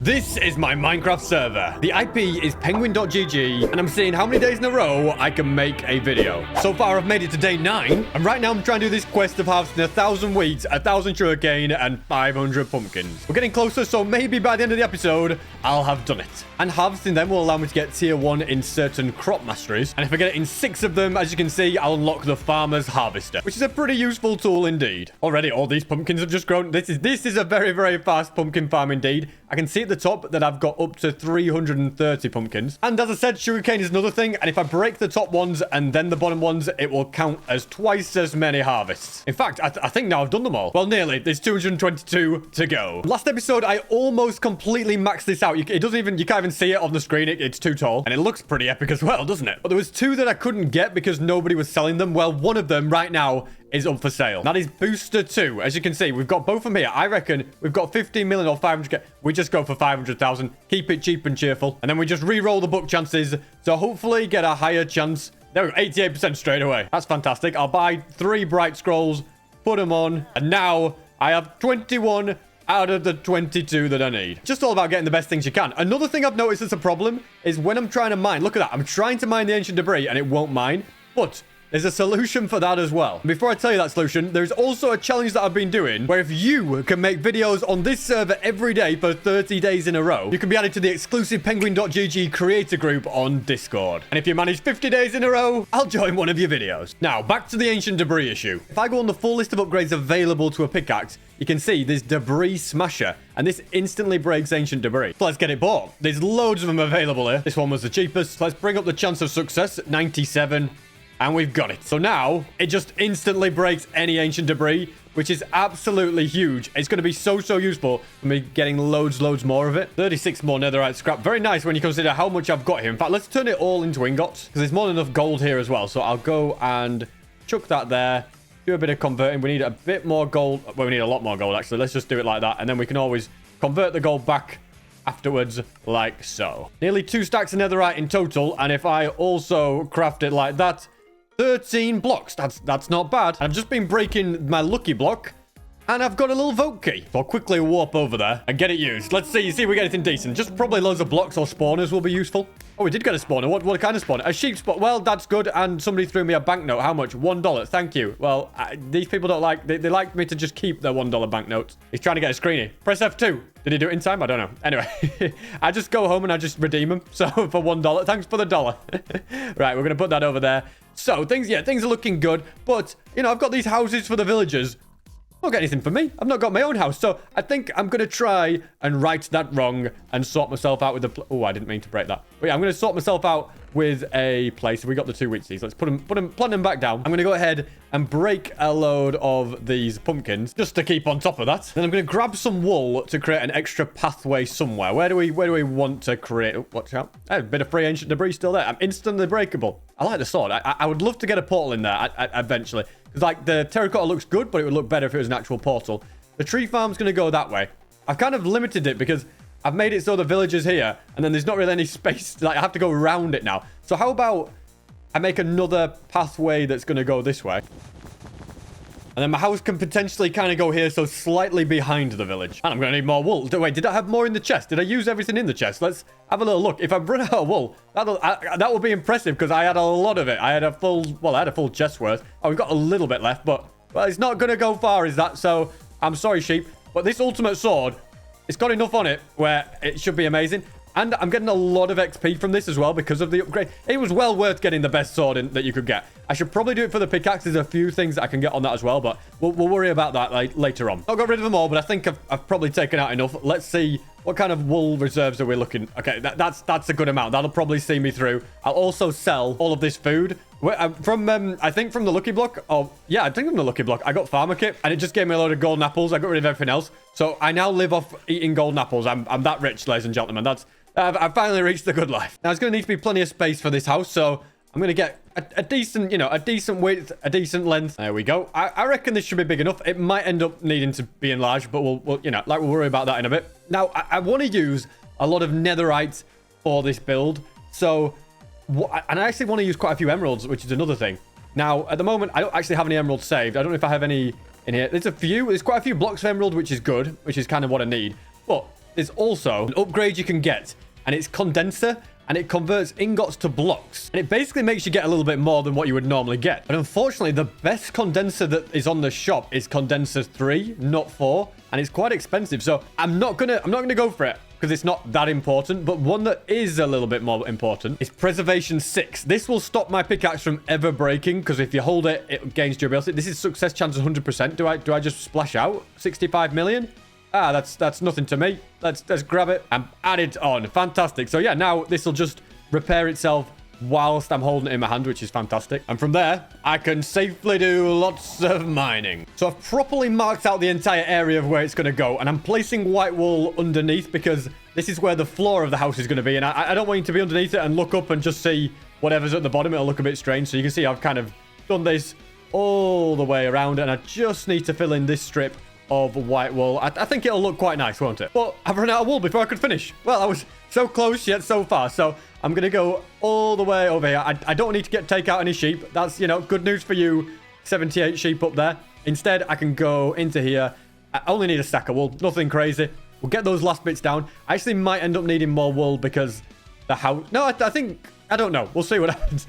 This is my Minecraft server. The IP is penguin.gg, and I'm seeing how many days in a row I can make a video. So far, I've made it to day 9, and right now I'm trying to do this quest of harvesting 1,000 wheat, 1,000 sugarcane, and 500 pumpkins. We're getting closer, so maybe by the end of the episode, I'll have done it. And harvesting them will allow me to get tier 1 in certain crop masteries. And if I get it in 6 of them, as you can see, I'll unlock the farmer's harvester, which is a pretty useful tool indeed. Already, all these pumpkins have just grown. This is a very, very fast pumpkin farm indeed. I can see at the top that I've got up to 330 pumpkins. And as I said, sugarcane is another thing. And if I break the top ones and then the bottom ones, it will count as twice as many harvests. In fact, I think now I've done them all. Well, nearly. There's 222 to go. Last episode, I almost completely maxed this out. You can't even see it on the screen. It's too tall. And it looks pretty epic as well, doesn't it? But there was 2 that I couldn't get because nobody was selling them. Well, one of them right now is up for sale. That is Booster 2. As you can see, we've got both of them here. I reckon we've got 15 million or 500. We just go for 500,000. Keep it cheap and cheerful. And then we just re-roll the book chances to hopefully get a higher chance. There we go, 88% straight away. That's fantastic. I'll buy 3 bright scrolls, put them on, and now I have 21 out of the 22 that I need. Just all about getting the best things you can. Another thing I've noticed that's a problem is when I'm trying to mine. Look at that. I'm trying to mine the ancient debris and it won't mine. But there's a solution for that as well. Before I tell you that solution, there's also a challenge that I've been doing where if you can make videos on this server every day for 30 days in a row, you can be added to the exclusive penguin.gg creator group on Discord. And if you manage 50 days in a row, I'll join one of your videos. Now, back to the ancient debris issue. If I go on the full list of upgrades available to a pickaxe, you can see this debris smasher, and this instantly breaks ancient debris. So let's get it bought. There's loads of them available here. This one was the cheapest. So let's bring up the chance of success, 97. And we've got it. So now, it just instantly breaks any ancient debris, which is absolutely huge. It's going to be so useful for me getting loads more of it. 36 more netherite scrap. Very nice when you consider how much I've got here. In fact, let's turn it all into ingots, because there's more than enough gold here as well. So I'll go and chuck that there. Do a bit of converting. We need a bit more gold. Well, we need a lot more gold, actually. Let's just do it like that. And then we can always convert the gold back afterwards, like so. Nearly 2 stacks of netherite in total. And if I also craft it like that, 13 blocks. That's not bad. I've just been breaking my lucky block, and I've got a little vote key. So I'll quickly warp over there and get it used. Let's see if we get anything decent. Just probably loads of blocks or spawners will be useful. Oh, we did get a spawner. What kind of spawner? A sheep spawn. Well, that's good. And somebody threw me a banknote. How much? $1. Thank you. Well, these people don't like... They like me to just keep their $1 banknotes. He's trying to get a screeny. Press F2. Did he do it in time? I don't know. Anyway, I just go home and I just redeem them. So for $1. Thanks for the $1. Right, we're going to put that over there. So things are looking good. But, you know, I've got these houses for the villagers. Not got anything for me. I've not got my own house. So I think I'm going to try and right that wrong and sort myself out with the... Oh, I didn't mean to break that. But yeah, I'm going to sort myself out with a place. We got the 2 wheat seeds. Let's plant them back down. I'm going to go ahead and break a load of these pumpkins just to keep on top of that. Then I'm going to grab some wool to create an extra pathway somewhere. Where do we want to create... Oh, watch out. A bit of free ancient debris still there. I'm instantly breakable. I like the sword. I would love to get a portal in there eventually. Because, like, the terracotta looks good, but it would look better if it was an actual portal. The tree farm's going to go that way. I've kind of limited it because I've made it so the villager's here, and then there's not really any space. Like, I have to go around it now. So how about I make another pathway that's going to go this way? And then my house can potentially kind of go here, so slightly behind the village. And I'm going to need more wool. Wait, did I have more in the chest? Did I use everything in the chest? Let's have a little look. If I run out of wool, that will be impressive because I had a lot of it. I had a full chest worth. Oh, we've got a little bit left, but well, it's not going to go far, is that? So I'm sorry, sheep. But this ultimate sword, it's got enough on it where it should be amazing. And I'm getting a lot of XP from this as well because of the upgrade. It was well worth getting the best sword that you could get. I should probably do it for the pickaxe. There's a few things that I can get on that as well, but we'll worry about that later on. I got rid of them all, but I think I've probably taken out enough. Let's see what kind of wool reserves are we looking. Okay, that's a good amount. That'll probably see me through. I'll also sell all of this food. I think from the lucky block. Oh, yeah, I think from the lucky block. I got farmer kit, and it just gave me a load of golden apples. I got rid of everything else. So I now live off eating golden apples. I'm that rich, ladies and gentlemen. I've finally reached the good life. Now, there's going to need to be plenty of space for this house, so I'm going to get a decent, a decent width, a decent length. There we go. I reckon this should be big enough. It might end up needing to be enlarged, but we'll worry about that in a bit. Now, I want to use a lot of netherite for this build, so... And I actually want to use quite a few emeralds, which is another thing. Now, at the moment, I don't actually have any emeralds saved. I don't know if I have any in here. There's quite a few blocks of emerald, which is good, which is kind of what I need. But there's also an upgrade you can get, and it's condenser, and it converts ingots to blocks. And it basically makes you get a little bit more than what you would normally get. But unfortunately, the best condenser that is on the shop is condenser 3, not 4. And it's quite expensive. So I'm not gonna go for it because it's not that important. But one that is a little bit more important is preservation 6. This will stop my pickaxe from ever breaking, because if you hold it, it gains durability. This is success chance 100%. Do I just splash out 65 million? Ah, that's nothing to me. Let's grab it and add it on. Fantastic. So yeah, now this will just repair itself whilst I'm holding it in my hand, which is fantastic. And from there, I can safely do lots of mining. So I've properly marked out the entire area of where it's going to go, and I'm placing white wool underneath because this is where the floor of the house is going to be, and I don't want you to be underneath it and look up and just see whatever's at the bottom. It'll look a bit strange. So you can see I've kind of done this all the way around, and I just need to fill in this strip of white wool. I think it'll look quite nice, won't it? But I've run out of wool before I could finish. Well, I was so close yet so far. So I'm going to go all the way over here. I don't need to take out any sheep. That's, you know, good news for you. 78 sheep up there. Instead, I can go into here. I only need a stack of wool. Nothing crazy. We'll get those last bits down. I actually might end up needing more wool because the house... No, I think... I don't know. We'll see what happens.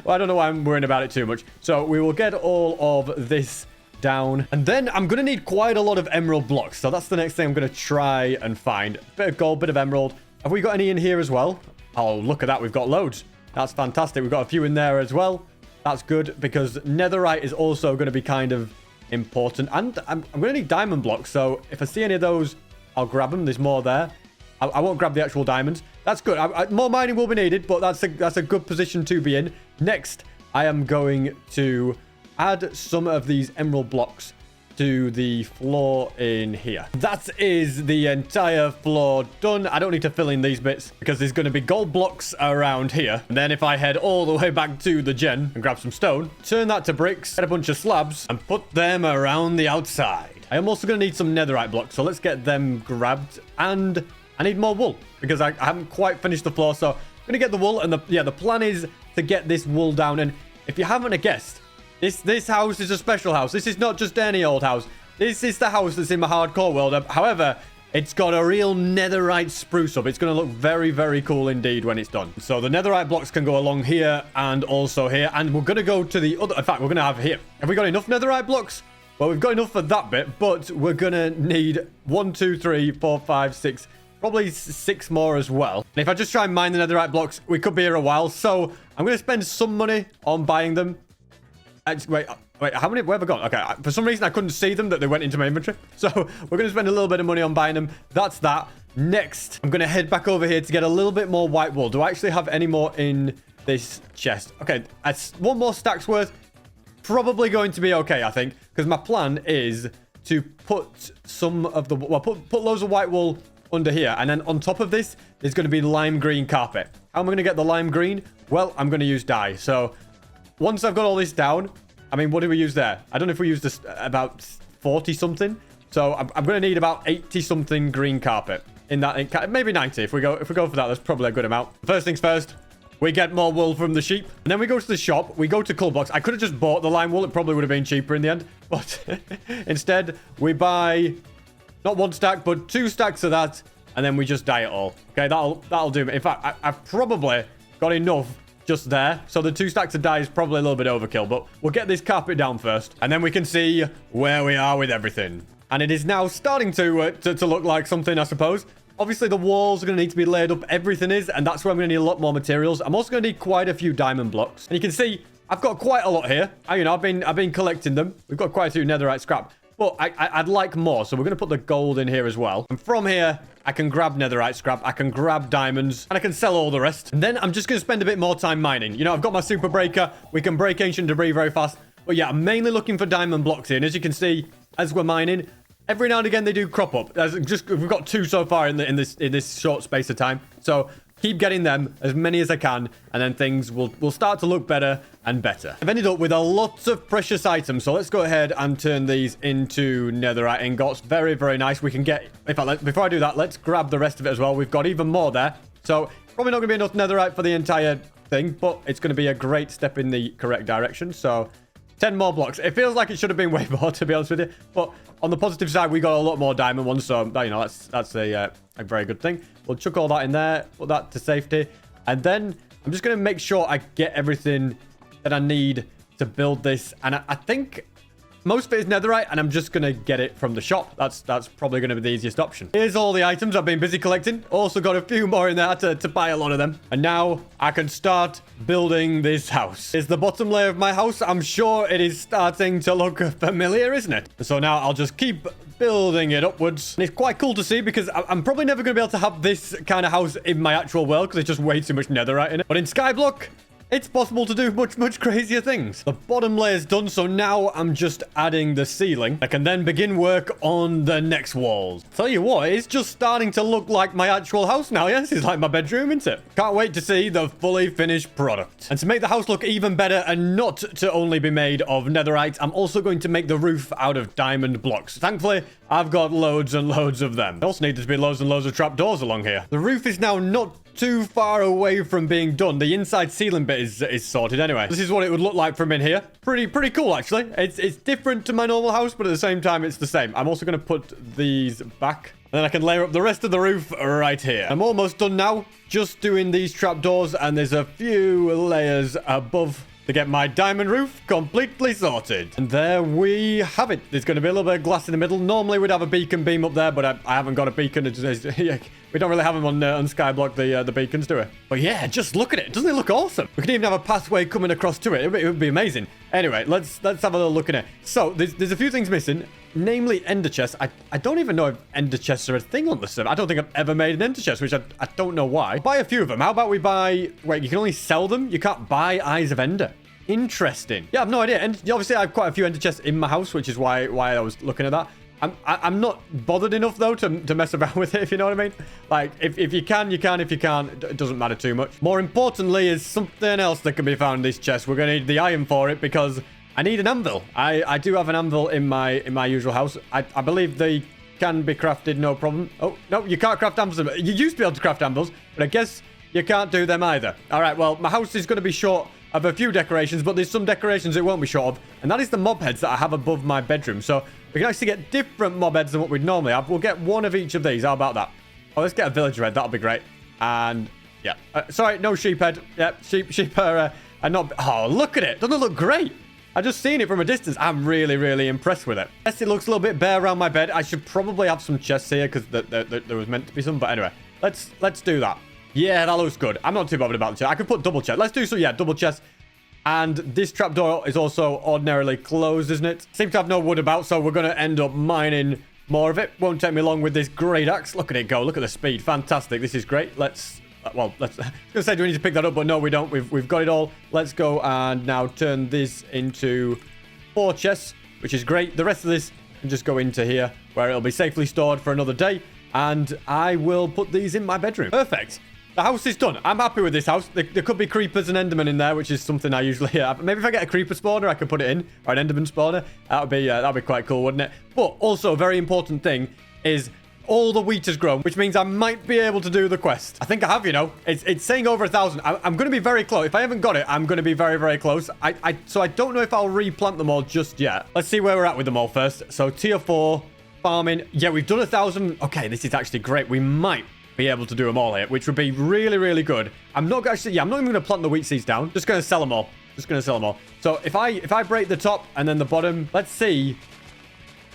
Well, I don't know why I'm worrying about it too much. So we will get all of this down, and then I'm gonna need quite a lot of emerald blocks. So that's the next thing I'm gonna try and find. Bit of gold, bit of emerald. Have we got any in here as well? Oh, look at that. We've got loads. That's fantastic. We've got a few in there as well. That's good, because netherite is also going to be kind of important, and I'm gonna need diamond blocks. So if I see any of those, I'll grab them. There's more there. I won't grab the actual diamonds. That's good. More mining will be needed, but that's a good position to be in. Next, I am going to add some of these emerald blocks to the floor in here. That is the entire floor done. I don't need to fill in these bits because there's going to be gold blocks around here. And then if I head all the way back to the gen and grab some stone, turn that to bricks, get a bunch of slabs, and put them around the outside. I am also going to need some netherite blocks, so let's get them grabbed. And I need more wool because I haven't quite finished the floor, so I'm going to get the wool. And the plan is to get this wool down. And if you haven't guessed, This house is a special house. This is not just any old house. This is the house that's in my hardcore world. However, it's got a real netherite spruce up. It's going to look very, very cool indeed when it's done. So the netherite blocks can go along here and also here. And we're going to go to the other... In fact, we're going to have here. Have we got enough netherite blocks? Well, we've got enough for that bit, but we're going to need 1, 2, 3, 4, 5, 6... Probably 6 more as well. And if I just try and mine the netherite blocks, we could be here a while. So I'm going to spend some money on buying them. Wait, how many? Where have I gone? Okay, for some reason I couldn't see them, that they went into my inventory. So we're going to spend a little bit of money on buying them. That's that. Next, I'm going to head back over here to get a little bit more white wool. Do I actually have any more in this chest? Okay, that's 1 more stack's worth. Probably going to be okay, I think, because my plan is to put some of the... Well, put loads of white wool under here, and then on top of this, there's going to be lime green carpet. How am I going to get the lime green? Well, I'm going to use dye. So once I've got all this down, I mean, what did we use there? I don't know if we used this about 40 something. So I'm going to need about 80 something green carpet in that. Maybe 90. If we go for that, that's probably a good amount. First things first, we get more wool from the sheep, and then we go to the shop. We go to Cull Box. I could have just bought the lime wool. It probably would have been cheaper in the end, but instead we buy not 1 stack, but 2 stacks of that, and then we just dye it all. Okay, that'll do. In fact, I've probably got enough just there. So the 2 stacks of dye is probably a little bit overkill, but we'll get this carpet down first, and then we can see where we are with everything. And it is now starting to look like something, I suppose. Obviously, the walls are going to need to be laid up. Everything is, and that's where I'm going to need a lot more materials. I'm also going to need quite a few diamond blocks. And you can see I've got quite a lot here. I've been collecting them. We've got quite a few netherite scrap. But I'd like more, so we're going to put the gold in here as well. And from here, I can grab netherite scrap, I can grab diamonds, and I can sell all the rest. And then I'm just going to spend a bit more time mining. You know, I've got my super breaker. We can break ancient debris very fast. But yeah, I'm mainly looking for diamond blocks here. And as you can see, as we're mining, every now and again they do crop up. We've got 2 so far in this short space of time. So keep getting them, as many as I can, and then things will start to look better and better. I've ended up with a lot of precious items, so let's go ahead and turn these into netherite ingots. Very, very nice. We can get... In fact, before I do that, let's grab the rest of it as well. We've got even more there. So probably not going to be enough netherite for the entire thing, but it's going to be a great step in the correct direction. So 10 more blocks. It feels like it should have been way more, to be honest with you. But on the positive side, we got a lot more diamond ones. So, you know, that's a very good thing. We'll chuck all that in there. Put that to safety. And then I'm just going to make sure I get everything that I need to build this. And I think most of it is netherite, and I'm just going to get it from the shop. That's probably going to be the easiest option. Here's all the items I've been busy collecting. Also got a few more in there to buy a lot of them. And now I can start building this house. Here's the bottom layer of my house. I'm sure it is starting to look familiar, isn't it? So now I'll just keep building it upwards. And it's quite cool to see because I'm probably never going to be able to have this kind of house in my actual world because it's just way too much netherite in it. But in Skyblock, it's possible to do much crazier things. The bottom layer's done, so now I'm just adding the ceiling. I can then begin work on the next walls. Tell you what, it's just starting to look like my actual house now. Yes, it's like my bedroom, isn't it? Can't wait to see the fully finished product. And to make the house look even better and not to only be made of netherite, I'm also going to make the roof out of diamond blocks. Thankfully, I've got loads and loads of them. I also need to be loads and loads of trapdoors along here. The roof is now not too far away from being done. The inside ceiling bit is sorted anyway. This is what it would look like from in here. Pretty cool, actually. It's different to my normal house, but at the same time, it's the same. I'm also going to put these back. And then I can layer up the rest of the roof right here. I'm almost done now. Just doing these trapdoors, and there's a few layers above to get my diamond roof completely sorted. And there we have it. There's going to be a little bit of glass in the middle. Normally, we'd have a beacon beam up there, but I haven't got a beacon. We don't really have them on Skyblock, the beacons, do we? But yeah, just look at it. Doesn't it look awesome? We can even have a pathway coming across to it. It would be amazing. Anyway, let's have a little look at it. So, there's a few things missing, namely ender chests. I don't even know if ender chests are a thing on the server. I don't think I've ever made an ender chest, which I don't know why. Buy a few of them. How about we buy... Wait, you can only sell them? You can't buy Eyes of Ender. Interesting. Yeah, I have no idea. And obviously, I have quite a few ender chests in my house, which is why I was looking at that. I'm not bothered enough, though, to mess around with it, if you know what I mean. Like, if you can, you can. If you can't, it doesn't matter too much. More importantly is something else that can be found in this chest. We're going to need the iron for it because I need an anvil. I do have an anvil in my usual house. I believe they can be crafted, no problem. Oh, no, you can't craft anvils. You used to be able to craft anvils, but I guess you can't do them either. All right, well, my house is going to be short of a few decorations, but there's some decorations it won't be short of, and that is the mob heads that I have above my bedroom. So we can actually get different mob heads than what we'd normally have. We'll get one of each of these. How about that? Oh, let's get a villager head. That'll be great. And yeah, sorry, no sheep head. Yeah, sheep are not... Oh, look at it. Doesn't it look great? I just seen it from a distance. I'm really impressed with it. Yes, it looks a little bit bare around my bed. I should probably have some chests here because there was meant to be some. But anyway, let's do that. Yeah, that looks good. I'm not too bothered about the chest. I could put double chest. Let's do so. Yeah, double chest. And this trapdoor is also ordinarily closed, isn't it? Seems to have no wood about, so we're going to end up mining more of it. Won't take me long with this great axe. Look at it go. Look at the speed. Fantastic. This is great. Let's... Well, I was going to say, do we need to pick that up? But no, we don't. We've got it all. Let's go and now turn this into 4 chests, which is great. The rest of this can just go into here, where it'll be safely stored for another day. And I will put these in my bedroom. Perfect. The house is done. I'm happy with this house. There could be creepers and endermen in there, which is something I usually have. Maybe if I get a creeper spawner, I can put it in. Or an enderman spawner. That'd be quite cool, wouldn't it? But also, a very important thing is all the wheat has grown, which means I might be able to do the quest. I think I have, you know. It's saying over 1,000. I'm going to be very close. If I haven't got it, I'm going to be very close. So I don't know if I'll replant them all just yet. Let's see where we're at with them all first. So tier 4, farming. Yeah, we've done 1,000. Okay, this is actually great. We might be able to do them all here, which would be really good. I'm not actually, I'm not even going to plant the wheat seeds down. Just going to sell them all. So if I break the top and then the bottom, let's see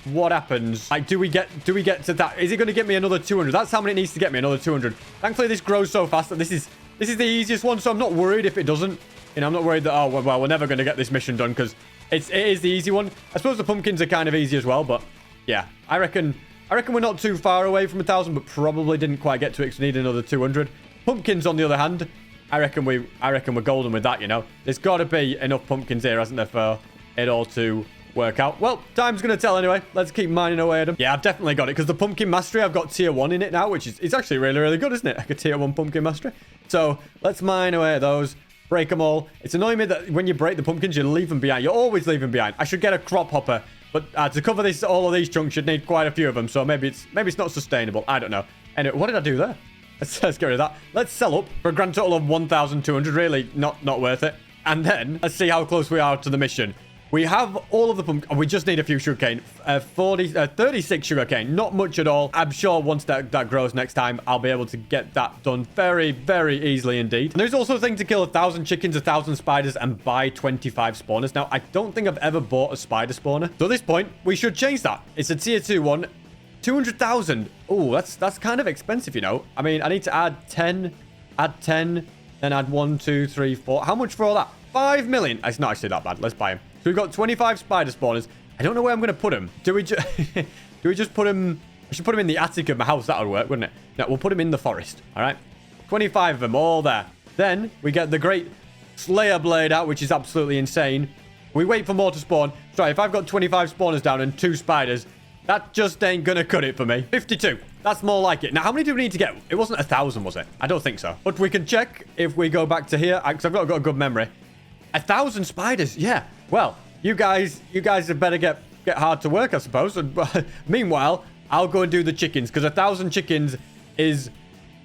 what happens. Like, do we get to that? Is it going to get me another 200? That's how many it needs to get me, another 200. Thankfully, this grows so fast that this is the easiest one, so I'm not worried if it doesn't. You know, I'm not worried that, oh, well, we're never going to get this mission done because it is the easy one. I suppose the pumpkins are kind of easy as well, but yeah, I reckon we're not too far away from 1,000, but probably didn't quite get to it because we need another 200. Pumpkins, on the other hand, I reckon we're golden with that, you know. There's got to be enough pumpkins here, hasn't there, for it all to work out. Well, time's going to tell anyway. Let's keep mining away at them. Yeah, I've definitely got it because the pumpkin mastery, I've got tier 1 in it now, which is it's actually really good, isn't it? Like a tier 1 pumpkin mastery. So let's mine away at those. Break them all. It's annoying me that when you break the pumpkins, you leave them behind. You're always leaving behind. I should get a crop hopper. But to cover all of these chunks, you'd need quite a few of them. So maybe it's not sustainable. I don't know. Anyway, what did I do there? Let's get rid of that. Let's sell up for a grand total of 1,200. Really not worth it. And then let's see how close we are to the mission. We have all of the pumpkin. We just need a few sugarcane. 36 sugarcane. Not much at all. I'm sure once that grows next time, I'll be able to get that done very, very easily indeed. And there's also a thing to kill 1,000 chickens, 1,000 spiders, and buy 25 spawners. Now, I don't think I've ever bought a spider spawner. So at this point, we should change that. It's a tier 2 one. 200,000. Oh, that's kind of expensive, you know. I mean, I need to add 10, then add 1, 2, 3, 4. How much for all that? 5 million. It's not actually that bad. Let's buy him. So we've got 25 spider spawners. I don't know where I'm going to put them. Do we just put them? I should put them in the attic of my house. That would work, wouldn't it? No, we'll put them in the forest. All right. 25 of them all there. Then we get the great Slayer Blade out, which is absolutely insane. We wait for more to spawn. Sorry, if I've got 25 spawners down and 2 spiders, that just ain't going to cut it for me. 52. That's more like it. Now, how many do we need to get? It wasn't 1,000, was it? I don't think so. But we can check if we go back to here, because I've got a good memory. 1,000 spiders. Yeah. Well, you guys had better get hard to work, I suppose. And, meanwhile, I'll go and do the chickens, because 1,000 chickens is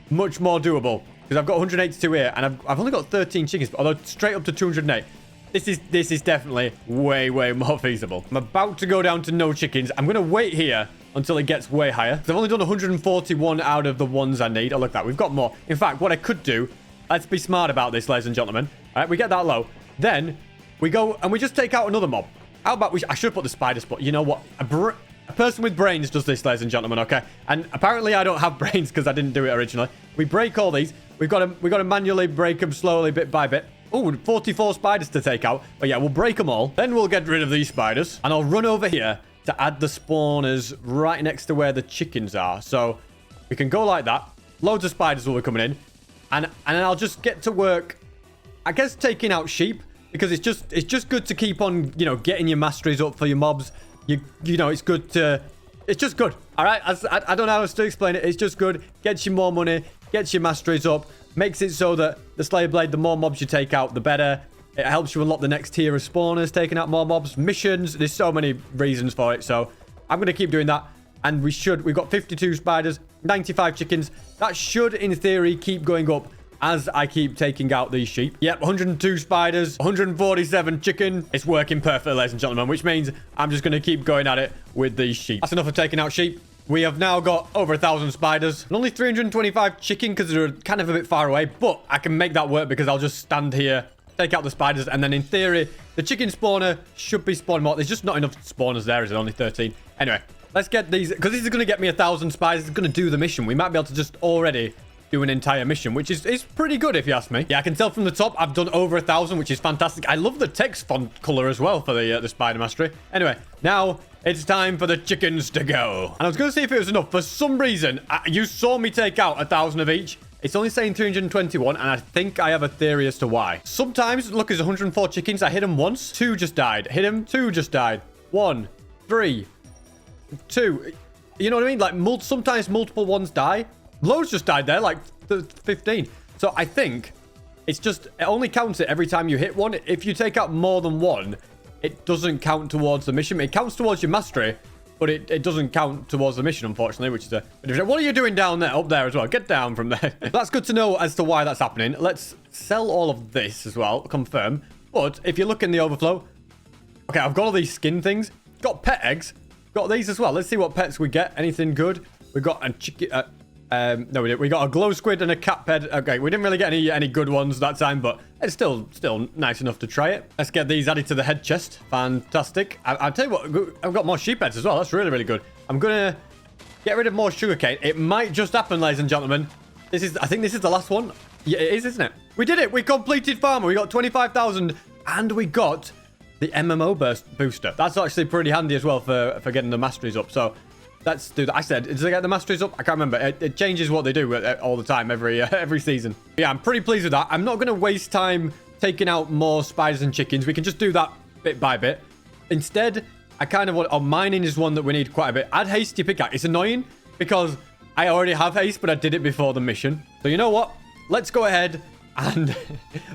much more doable. Because I've got 182 here, and I've only got 13 chickens, although straight up to 208. This is definitely way, way more feasible. I'm about to go down to no chickens. I'm going to wait here until it gets way higher. I've only done 141 out of the ones I need. Oh, look at that. We've got more. In fact, what I could do, let's be smart about this, ladies and gentlemen. All right, we get that low. Then we go and we just take out another mob. How about I should put the spider spot. You know what? A person with brains does this, ladies and gentlemen, okay? And apparently I don't have brains because I didn't do it originally. We break all these. We've got to manually break them slowly, bit by bit. Oh, 44 spiders to take out. But yeah, we'll break them all. Then we'll get rid of these spiders. And I'll run over here to add the spawners right next to where the chickens are. So we can go like that. Loads of spiders will be coming in. And I'll just get to work, I guess, taking out sheep. Because it's just good to keep on, you know, getting your masteries up for your mobs. You know, it's good to... It's just good. All right? I don't know how else to explain it. It's just good. Gets you more money. Gets your masteries up. Makes it so that the Slayer Blade, the more mobs you take out, the better. It helps you unlock the next tier of spawners, taking out more mobs, missions. There's so many reasons for it. So I'm going to keep doing that. And we've got 52 spiders, 95 chickens. That should, in theory, keep going up as I keep taking out these sheep. Yep, 102 spiders, 147 chicken. It's working perfectly, ladies and gentlemen, which means I'm just going to keep going at it with these sheep. That's enough of taking out sheep. We have now got over 1,000 spiders and only 325 chicken because they're kind of a bit far away. But I can make that work because I'll just stand here, take out the spiders, and then in theory, the chicken spawner should be spawning more. There's just not enough spawners there, is it? Only 13. Anyway, let's get these, because this is going to get me 1,000 spiders. It's going to do the mission. We might be able to just already do an entire mission, which is pretty good if you ask me. Yeah, I can tell from the top I've done over 1,000, which is fantastic. I love the text font color as well for the spider mastery. Anyway, now it's time for the chickens to go. And I was going to see if it was enough. For some reason, you saw me take out 1,000 of each. It's only saying 321, and I think I have a theory as to why. Sometimes, look, there's 104 chickens. I hit them once. 2 just died. Hit them. 2 just died. 1, 3, 2. You know what I mean? Like, sometimes multiple ones die. Loads just died there, like 15. So I think it's just, it only counts it every time you hit one. If you take out more than one, it doesn't count towards the mission. It counts towards your mastery, but it doesn't count towards the mission, unfortunately, which is a different. What are you doing down there? Up there as well. Get down from there. That's good to know as to why that's happening. Let's sell all of this as well. Confirm. But if you look in the overflow, okay, I've got all these skin things. Got pet eggs. Got these as well. Let's see what pets we get. Anything good? We got a chicken... no, we didn't. We got a glow squid and a cat pet. Okay, we didn't really get any good ones that time, but it's still nice enough to try it. Let's get these added to the head chest. Fantastic. I'll tell you what, I've got more sheep heads as well. That's really, really good. I'm going to get rid of more sugarcane. It might just happen, ladies and gentlemen. I think this is the last one. Yeah, it is, isn't it? We did it. We completed farmer. We got 25,000 and we got the MMO booster. That's actually pretty handy as well for getting the masteries up. So let's do that. I said, did I get the masteries up? I can't remember. It changes what they do all the time, every season. Yeah, I'm pretty pleased with that. I'm not going to waste time taking out more spiders and chickens. We can just do that bit by bit. Instead, I kind of want... Oh, mining is one that we need quite a bit. Add hasty pickaxe. It's annoying because I already have haste, but I did it before the mission. So you know what? Let's go ahead and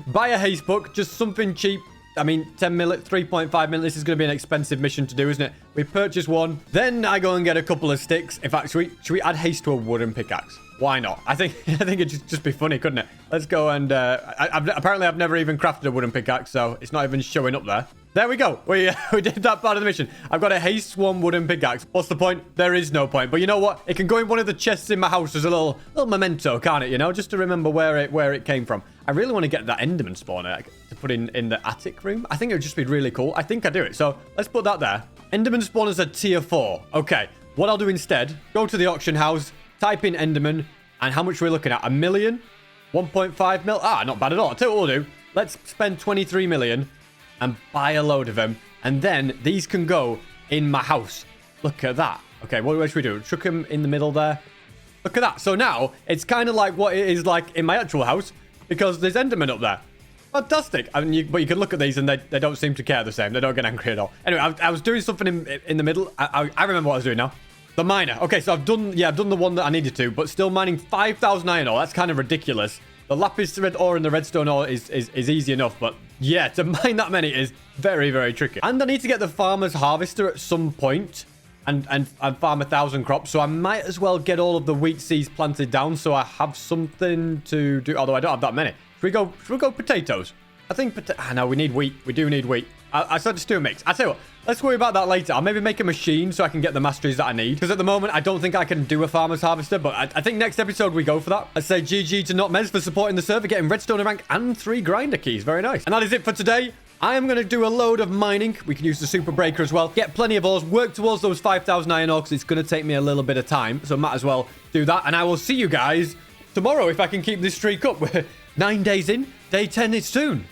buy a haste book. Just something cheap. I mean, 10 minutes, 3.5 minutes. This is going to be an expensive mission to do, isn't it? We purchase one. Then I go and get a couple of sticks. In fact, should we add haste to a wooden pickaxe? Why not? I think it'd just be funny, couldn't it? Let's go and... apparently, I've never even crafted a wooden pickaxe, so it's not even showing up there. There we go. We did that part of the mission. I've got a haste one wooden pickaxe. What's the point? There is no point. But you know what? It can go in one of the chests in my house as a little memento, can't it? You know, just to remember where it came from. I really want to get that Enderman spawner to put in the attic room. I think it would just be really cool. I think I do it. So let's put that there. Enderman spawners are tier 4. Okay. What I'll do instead, go to the auction house, type in Enderman, and how much we're looking at? 1 million? 1.5 mil? Ah, not bad at all. I'll tell you what we'll do. Let's spend 23 million. And buy a load of them. And then these can go in my house. Look at that. Okay, what should we do? Chuck them in the middle there. Look at that. So now, it's kind of like what it is like in my actual house. Because there's Enderman up there. Fantastic. I mean, but you can look at these and they don't seem to care the same. They don't get angry at all. Anyway, I was doing something in the middle. I remember what I was doing now. The miner. Okay, so I've done the one that I needed to. But still mining 5,000 iron ore. That's kind of ridiculous. The lapis red ore and the redstone ore is easy enough, but yeah, to mine that many is very, very tricky. And I need to get the farmer's harvester at some point and farm 1,000 crops, so I might as well get all of the wheat seeds planted down so I have something to do, although I don't have that many. Should we go potatoes? I think no, we need wheat. We do need wheat. I said just do a mix. I tell you what, let's worry about that later. I'll maybe make a machine so I can get the masteries that I need. Because at the moment, I don't think I can do a farmer's harvester. But I think next episode we go for that. I'd say GG to NotMez for supporting the server, getting redstone rank and 3 grinder keys. Very nice. And that is it for today. I am going to do a load of mining. We can use the super breaker as well. Get plenty of ores. Work towards those 5,000 iron ore because it's going to take me a little bit of time. So might as well do that. And I will see you guys tomorrow if I can keep this streak up. We're 9 days in. Day 10 is soon.